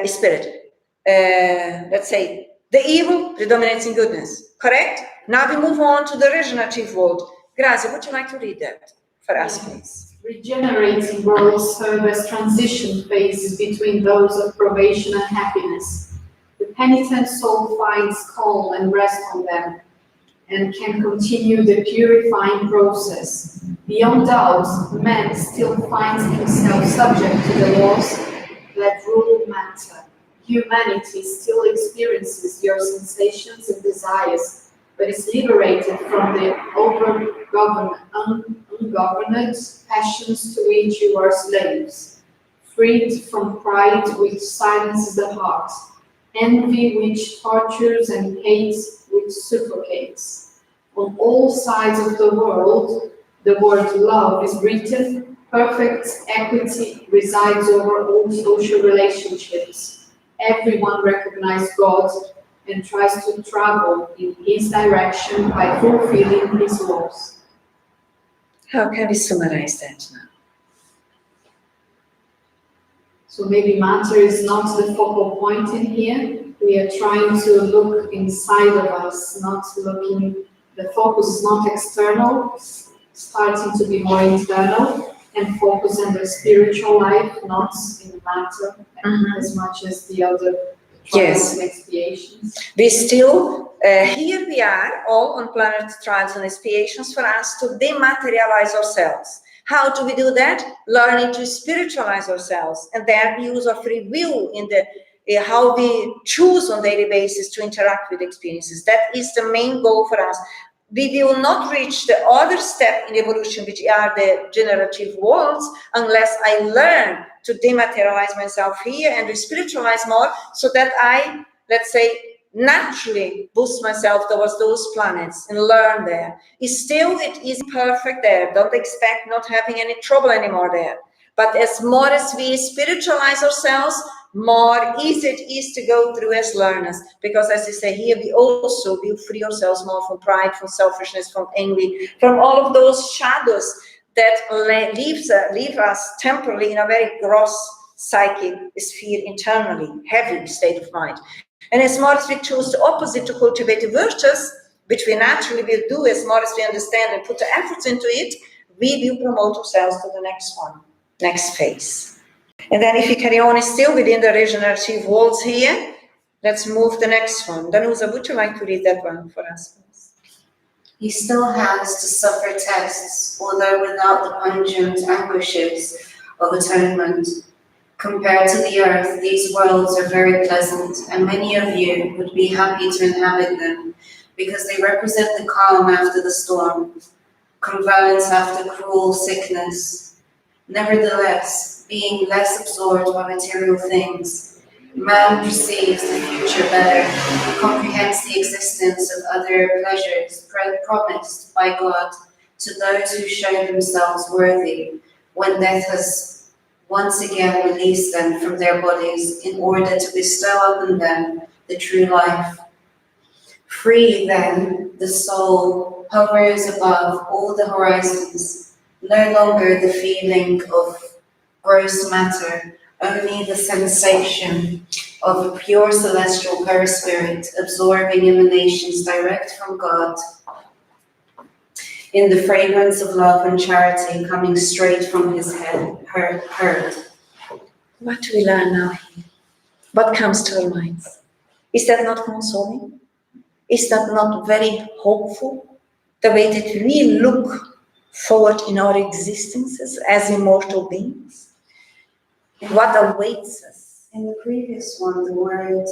spirit. Let's say the evil predominates in goodness, correct? Now we move on to the regenerative world. Grazia, would you like to read that for us, please? Regenerating worlds serve as transition phases between those of probation and happiness. The penitent soul finds calm and rest on them, and can continue the purifying process. Beyond doubt, man still finds himself subject to the laws that rule matter. Humanity still experiences your sensations and desires, but is liberated from the ungoverned passions to which you are slaves, freed from pride which silences the heart, envy which tortures and hate which suffocates. On all sides of the world, the word love is written. Perfect equity resides over all social relationships. Everyone recognizes God and tries to travel in his direction by fulfilling his laws. How can we summarize that now? So maybe matter is not the focal point in here. We are trying to look inside of us, not looking, the focus is not external, starting to be more internal, and focus on the spiritual life, not in matter as much as the other trials and expiations. We still, here we are, all on planet trials and expiations for us to dematerialize ourselves. How do we do that? Learning to spiritualize ourselves, and there the use of free will in the how we choose on daily basis to interact with experiences. That is the main goal for us. We will not reach the other step in evolution, which are the generative worlds, unless I learn to dematerialize myself here and to spiritualize more, so that I, let's say, naturally boost myself towards those planets and learn there. Still, it is perfect there. Don't expect not having any trouble anymore there. But as more as we spiritualize ourselves, more easy it is to go through as learners. Because as I say here, we also will free ourselves more from pride, from selfishness, from envy, from all of those shadows that leave us temporarily in a very gross psychic sphere internally, heavy state of mind. And as more as we choose the opposite to cultivate the virtues, which we naturally will do as more as we understand and put the efforts into it, we will promote ourselves to the next one, next phase. And then if we carry on still within the regenerative worlds here, let's move the next one. Danusa, would you like to read that one for us, please? He still has to suffer tests, although without the pungent anguishes of atonement. Compared to the earth, these worlds are very pleasant, and many of you would be happy to inhabit them, because they represent the calm after the storm, convalescence after cruel sickness. Nevertheless, being less absorbed by material things, Man perceives the future better, comprehends the existence of other pleasures promised by God to those who show themselves worthy, when death has once again released them from their bodies in order to bestow upon them the true life. Free, then, the soul hovers above all the horizons, no longer the feeling of gross matter, only the sensation of a pure celestial perispirit absorbing emanations direct from God, in the fragrance of love and charity coming straight from his heart. What do we learn now here? What comes to our minds? Is that not consoling? Is that not very hopeful? The way that we look forward in our existences as immortal beings? What awaits us? In the previous one, the word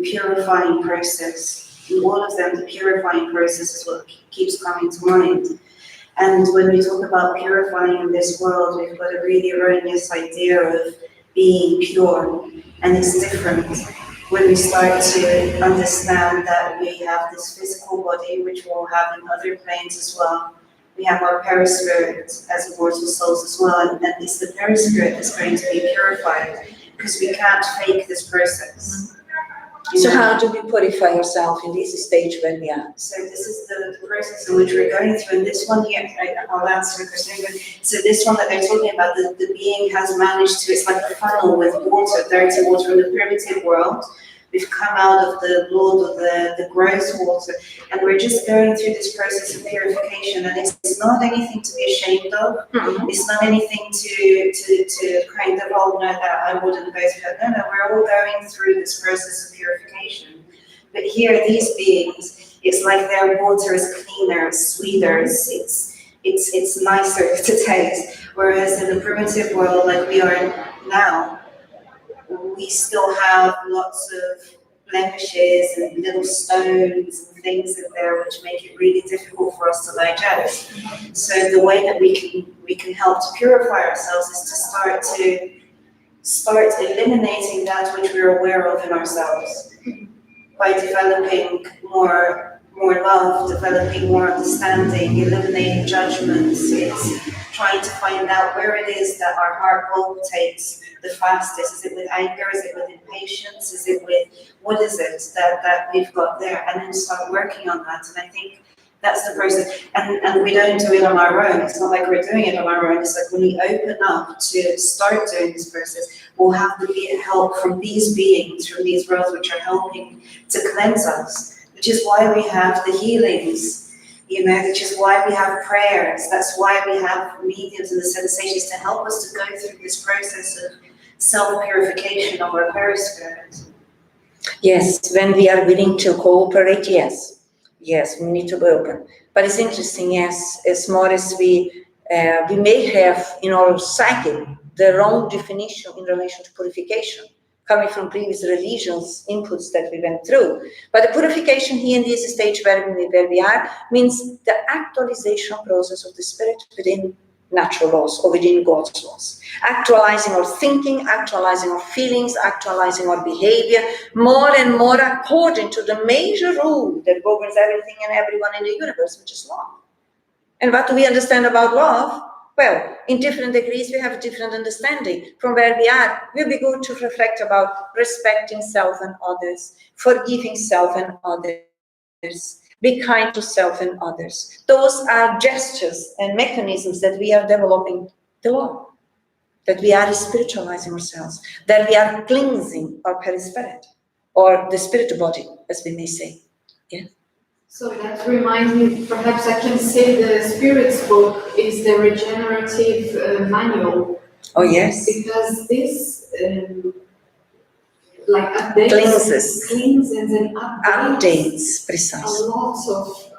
purifying process, in all of them, the purifying process is what keeps coming to mind. And when we talk about purifying in this world, we've got a really erroneous idea of being pure, and it's different when we start to understand that we have this physical body, which we'll have in other planes as well. We have our perispirit as immortal souls as well, and it's the perispirit that's going to be purified, because we can't fake this process. So how do we purify ourselves in this stage where we are? So this is the process in which we're going through, and this one here, I'll answer the question. So this one that they're talking about, the being has managed to, it's like a funnel with water, dirty water in the primitive world. We've come out of the blood of the gross water, and we're just going through this process of purification, and it's not anything to be ashamed of. Mm-hmm. It's not anything to kind of, oh no, that I wouldn't go through that. No, we're all going through this process of purification. But here, these beings, it's like their water is cleaner, it's sweeter, it's nicer to taste. Whereas in the primitive world, like we are now, we still have lots of blemishes and little stones and things in there which make it really difficult for us to digest. So the way that we can help to purify ourselves is to start eliminating that which we're aware of in ourselves by developing more love, developing more understanding, eliminating judgments. It's trying to find out where it is that our heart palpitates the fastest. Is it with anger? Is it with impatience? Is it with, what is it that we've got there? And then start working on that. And I think that's the process. And we don't do it on our own. It's not like we're doing it on our own. It's like when we open up to start doing this process, we'll have the help from these beings, from these worlds which are helping to cleanse us. Which is why we have the healings, which is why we have prayers. That's why we have mediums and the sensations to help us to go through this process of self-purification of our perispirit. Yes, when we are willing to cooperate, yes, we need to be open. But it's interesting, yes, as more as we may have in our psyche the wrong definition in relation to purification, coming from previous religions, inputs that we went through. But the purification here in this stage where we are means the actualization process of the spirit within natural laws or within God's laws. Actualizing our thinking, actualizing our feelings, actualizing our behavior more and more according to the major rule that governs everything and everyone in the universe, which is love. And what do we understand about love? Well, in different degrees, we have a different understanding. From where we are, we'll be good to reflect about respecting self and others, forgiving self and others, be kind to self and others. Those are gestures and mechanisms that we are developing the law, that we are spiritualizing ourselves, that we are cleansing our perispirit, or the spirit body, as we may say. Yeah. So that reminds me, perhaps I can say the Spirit's book is the regenerative manual. Oh, yes. Because this, updates, cleanses and updates precisely. a lot of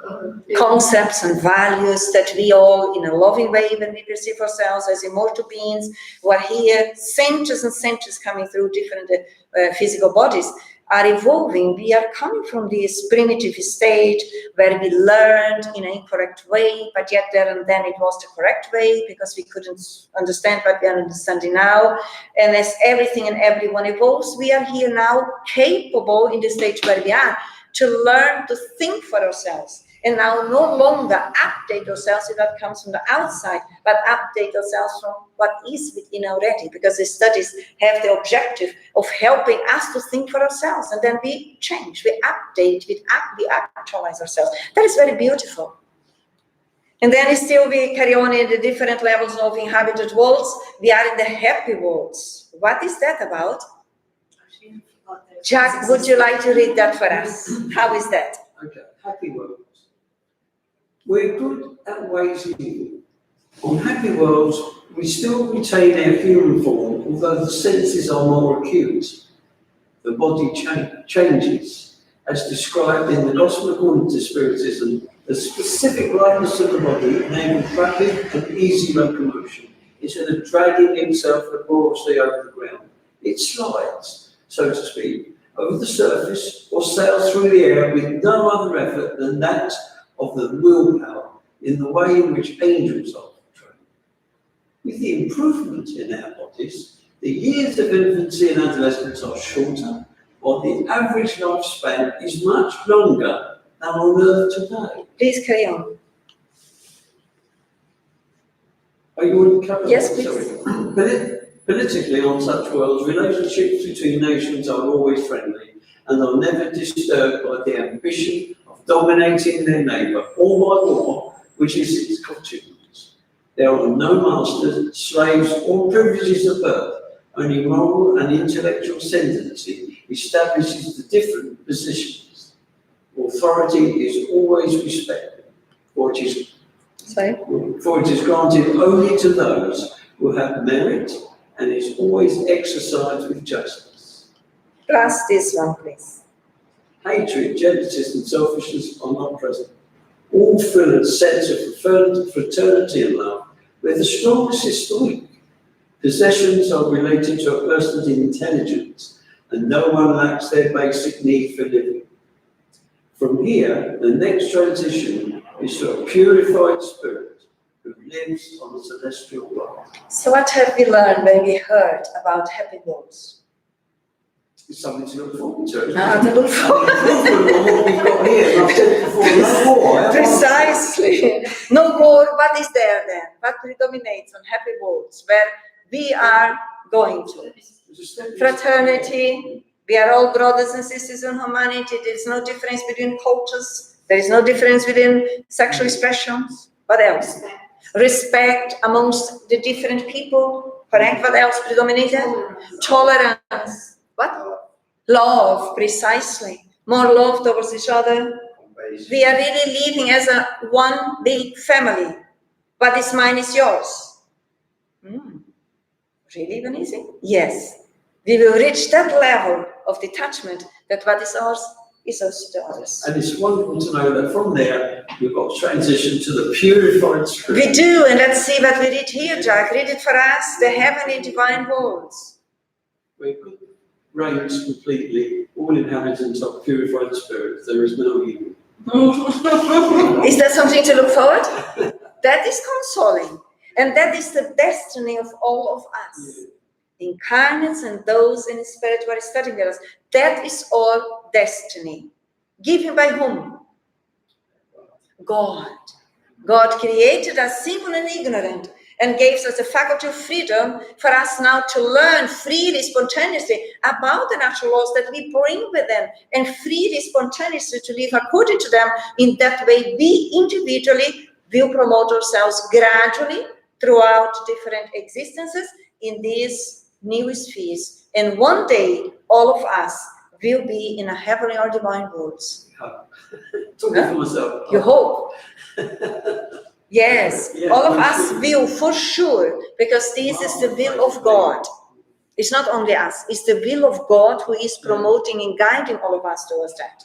concepts and values that we all, in a loving way, when we perceive ourselves as immortal beings who are here, centuries and centuries coming through different physical bodies, are evolving. We are coming from this primitive state where we learned in an incorrect way, but yet there and then it was the correct way because we couldn't understand what we are understanding now. And as everything and everyone evolves, we are here now capable in the stage where we are to learn to think for ourselves. And now no longer update ourselves with what comes from the outside, but update ourselves from what is within already, because the studies have the objective of helping us to think for ourselves, and then we change, we update, we actualize ourselves. That is very beautiful. And then still we carry on in the different levels of inhabited worlds. We are in the happy worlds. What is that about? Jack, would you like to read that for us? How is that? Okay, happy worlds. We're good at ways of living. On happy worlds, we still retain our human form, although the senses are more acute. The body changes. As described in the Gospel according to Spiritism, the specific lightness of the body enables rapid and easy locomotion instead of dragging himself laboriously over the ground. It slides, so to speak, over the surface or sails through the air with no other effort than that of the willpower, in the way in which angels are portrayed. With the improvement in our bodies, the years of infancy and adolescence are shorter, while the average lifespan is much longer than on Earth today. Please carry on. Are you already covered? Yes, please. Politically, on such worlds, relationships between nations are always friendly and are never disturbed by the ambition of dominating their neighbour, or by war, which is its consequence. There are no masters, slaves, or privileges of birth. Only moral and intellectual ascendancy establishes the different positions. Authority is always respected, for it is granted only to those who have merit and is always exercised with justice. Plus this one, please. Hatred, jealousy, and selfishness are not present. All feel a sense of fraternity and love, where the strongest is stoic. Possessions are related to a person's intelligence, and no one lacks their basic need for living. From here, the next transition is to a purified spirit who lives on the celestial world. So what have we learned when we heard about happy worlds? It's something to look forward to. To look forward what we've got here. I've said before, no war. Precisely. No war. What is there then? What predominates on happy worlds where we are going to? Fraternity. We are all brothers and sisters in humanity. There is no difference between cultures. There is no difference within sexual expressions. What else? Respect amongst the different people. Correct? What else predominated? Tolerance. What? Love, precisely. More love towards each other. We are really living as a one big family. What is mine is yours. Really even easy? Yes. We will reach that level of detachment that what is ours is also to others. And it's wonderful to know that from there, we've got transition to the purified spirit. We do, and let's see what we read here, Jack. Read it for us, the heavenly divine worlds. Where good reigns completely, all inhabitants are purified spirits. There is no evil. Is that something to look forward? That is consoling. And that is the destiny of all of us. Yeah. Incarnates and those in spirit who are studying with us. That is all destiny. Given by whom? God. God created us simple and ignorant and gave us the faculty of freedom for us now to learn freely, spontaneously about the natural laws that we bring with them and freely, spontaneously to live according to them. In that way, we individually will promote ourselves gradually throughout different existences in these new spheres. And one day, all of us will be in a heavenly or divine worlds. Talking for myself. You hope. Yes, yeah, all of us will, for sure, because this is the will of God. It's not only us, it's the will of God who is promoting and guiding all of us towards that.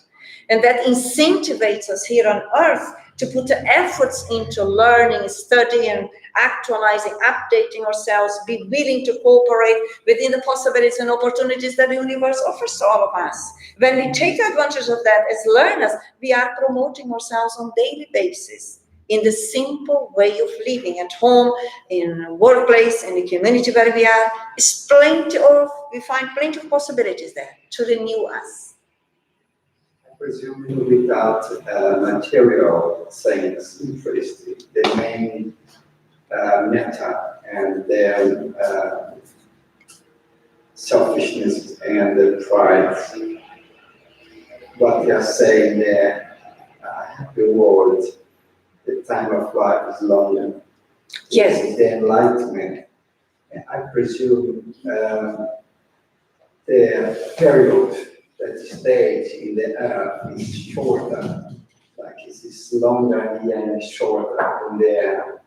And that incentivates us here on earth to put the efforts into learning, studying, actualizing, updating ourselves, be willing to cooperate within the possibilities and opportunities that the universe offers to all of us. When we take advantage of that as learners, we are promoting ourselves on a daily basis in the simple way of living at home, in a workplace, in the community where we are. We find plenty of possibilities there to renew us. Presumably without material things interested, the main metta and their selfishness and the pride, what they are saying there, happy world, the time of life is longer. Yes. This is the enlightenment. And I presume the period that stage in the earth is shorter, like it is longer here and shorter in the,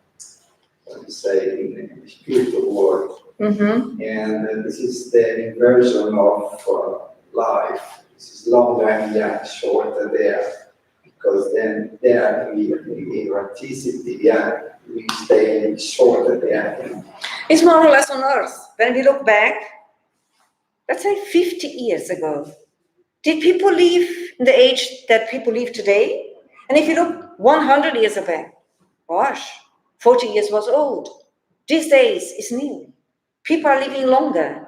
what you say, in the spiritual world. Mm-hmm. And this is the inversion of life. This is longer here, shorter there, because then there we erraticity, we stay shorter there. It's more or less on earth. When we look back, let's say 50 years ago, did people live in the age that people live today? And if you look 100 years back, gosh, 40 years was old. These days is new. People are living longer.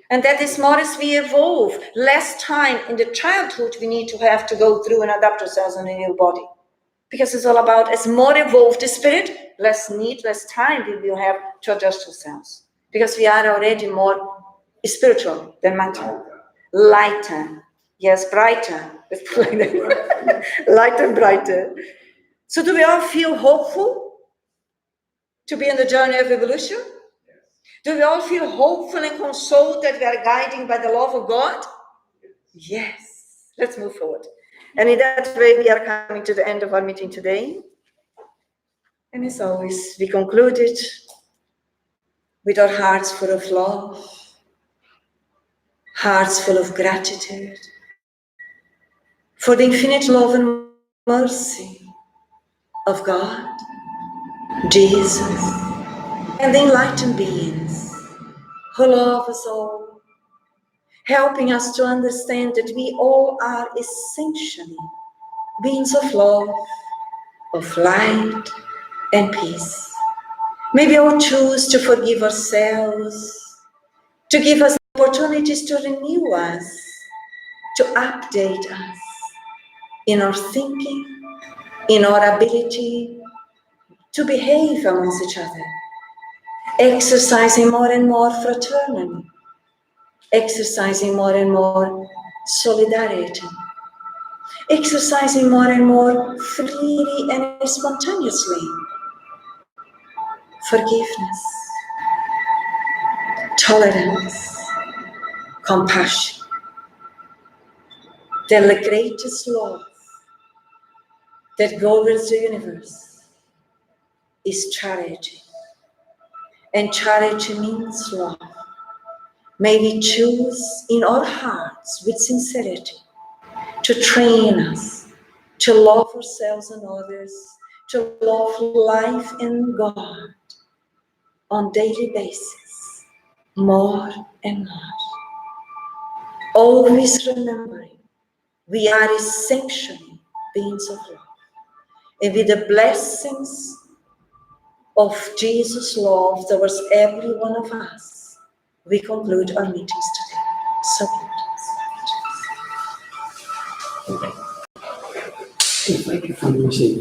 And that is more as we evolve. Less time in the childhood we need to have to go through and adapt ourselves in a new body. Because it's all about, as more evolved the spirit, less need, less time we will have to adjust ourselves. Because we are already more spiritual than matter. Lighter. Yes, brighter. Lighter, brighter. So do we all feel hopeful to be on the journey of evolution? Do we all feel hopeful and consoled that we are guided by the love of God? Yes. Let's move forward. And in that way, we are coming to the end of our meeting today. And as always, we concluded with our hearts full of love, hearts full of gratitude for the infinite love and mercy of God, Jesus, and the enlightened beings who love us all, helping us to understand that we all are essentially beings of love, of light and peace. May we all choose to forgive ourselves, to give us opportunities to renew us, to update us in our thinking, in our ability to behave amongst each other, exercising more and more fraternally, exercising more and more solidarity, exercising more and more freely and spontaneously forgiveness, tolerance, compassion. The greatest love that governs the universe is charity. And charity means love. May we choose in our hearts with sincerity to train us to love ourselves and others, to love life and God on a daily basis, more and more. Always remembering we are essentially beings of love. And with the blessings of Jesus' love towards every one of us, we conclude our meetings today. So Thank you for listening.